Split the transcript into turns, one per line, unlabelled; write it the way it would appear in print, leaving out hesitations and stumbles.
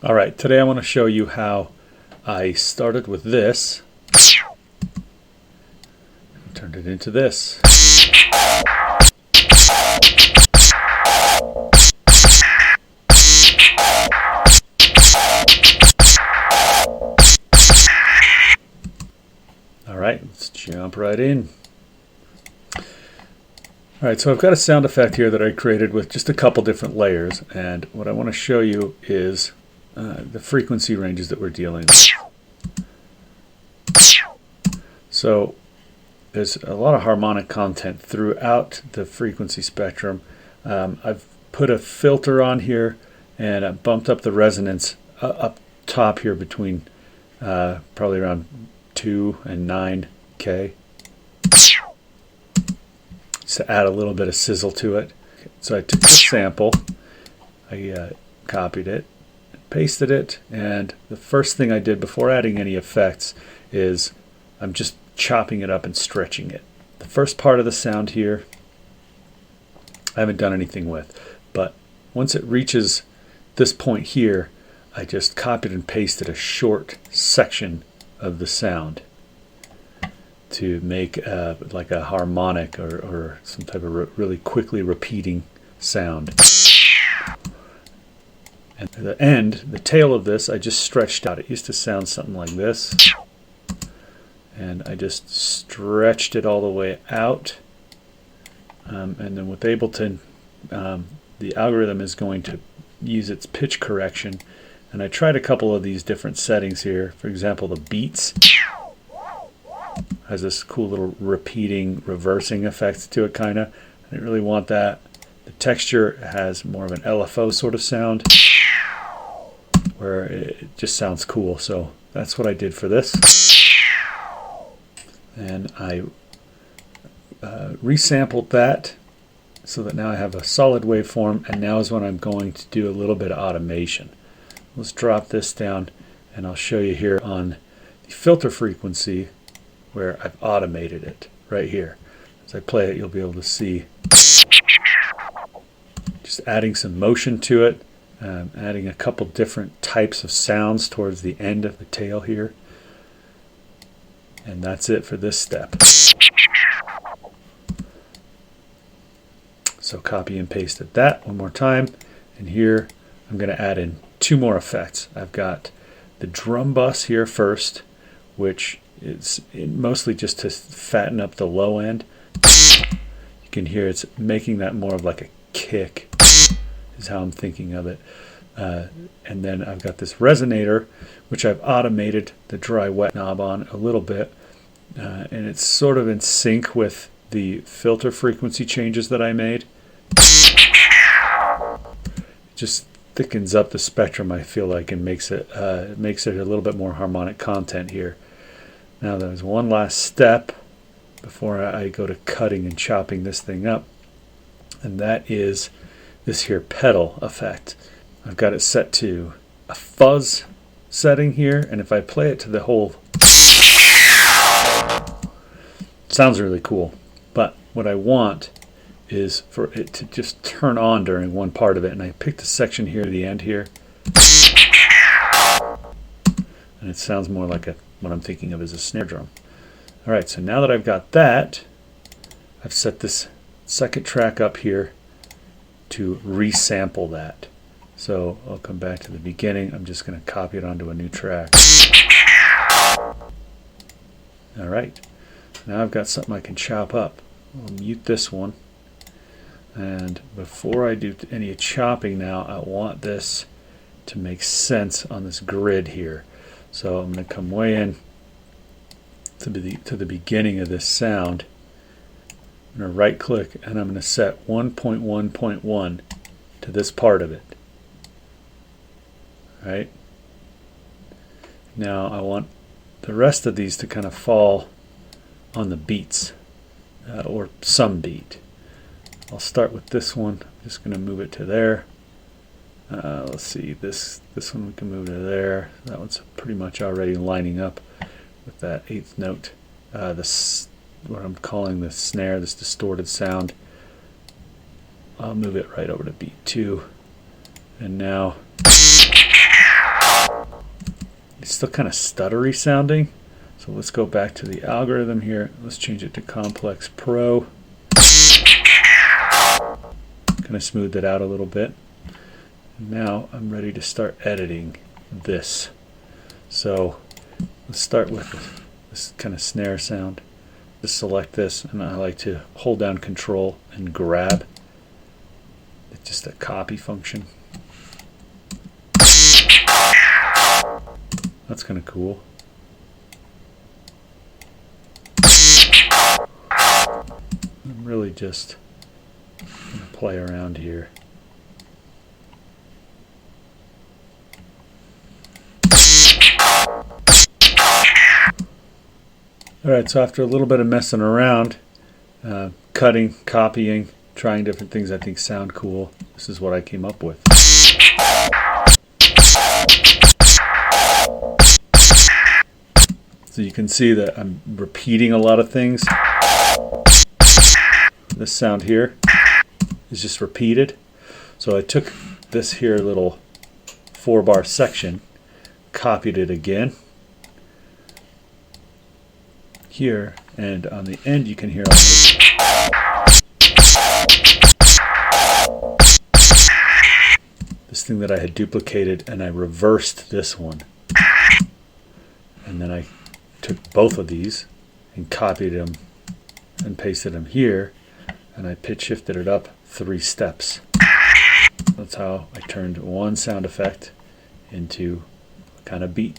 Alright, today I want to show you how I started with this, turned it into this. Alright, let's jump right in. Alright, so I've got a sound effect here that I created with just a couple different layers, and what I want to show you is the frequency ranges that we're dealing with. So there's a lot of harmonic content throughout the frequency spectrum. I've put a filter on here and I bumped up the resonance up top here between probably around 2 and 9K. Just to add a little bit of sizzle to it. So I took the sample, I copied it, pasted it, and the first thing I did before adding any effects is I'm just chopping it up and stretching it. The first part of the sound here I haven't done anything with, but once it reaches this point here, I just copied and pasted a short section of the sound to make like a harmonic or some type of really quickly repeating sound. And the end, the tail of this, I just stretched out. It used to sound something like this. And I just stretched it all the way out. And then with Ableton, the algorithm is going to use its pitch correction. And I tried a couple of these different settings here. For example, the beats has this cool little repeating, reversing effect to it, kind of. I didn't really want that. The texture has more of an LFO sort of sound, where it just sounds cool. So that's what I did for this. And I resampled that so that now I have a solid waveform, and now is when I'm going to do a little bit of automation. Let's drop this down and I'll show you here on the filter frequency where I've automated it right here. As I play it, you'll be able to see just adding some motion to it, adding a couple different types of sounds towards the end of the tail here. And that's it for this step. So copy and pasted that one more time, and here I'm going to add in 2 more effects. I've got the drum bus here first, which is mostly just to fatten up the low end. You can hear it's making that more of like a kick, is how I'm thinking of it. And then I've got this resonator, which I've automated the dry wet knob on a little bit, and it's sort of in sync with the filter frequency changes that I made. It just thickens up the spectrum, I feel like, and makes it a little bit more harmonic content here. Now there's one last step before I go to cutting and chopping this thing up, and that is this here pedal effect. I've got it set to a fuzz setting here, and if I play it to the whole, it sounds really cool. But what I want is for it to just turn on during one part of it, and I picked a section here at the end here, and it sounds more like what I'm thinking of as a snare drum. Alright, so now that I've got that, I've set this second track up here to resample that. So I'll come back to the beginning. I'm just going to copy it onto a new track. Alright, now I've got something I can chop up. I'll mute this one. And before I do any chopping now, I want this to make sense on this grid here. So I'm going to come way in to the beginning of this sound. I'm going to right click and I'm going to set 1.1.1 to this part of it. Right? Now I want the rest of these to kind of fall on the beats, or some beat. I'll start with this one. I'm just going to move it to there. Let's see, this one we can move to there. That one's pretty much already lining up with that 8th note. This, what I'm calling the snare, this distorted sound. I'll move it right over to beat 2. And now still kind of stuttery sounding. So let's go back to the algorithm here. Let's change it to Complex Pro. Kind of smoothed it out a little bit. Now I'm ready to start editing this. So let's start with this kind of snare sound. Just select this, and I like to hold down Control and grab. It's just a copy function. That's kind of cool. I'm really just going to play around here. Alright, so after a little bit of messing around, cutting, copying, trying different things I think sound cool, this is what I came up with. So you can see that I'm repeating a lot of things. This sound here is just repeated. So I took this here little 4-bar section, copied it again here, and on the end you can hear all this. This thing that I had duplicated, and I reversed this one. And then I took both of these and copied them and pasted them here, and I pitch shifted it up 3 steps. That's how I turned one sound effect into a kind of beat.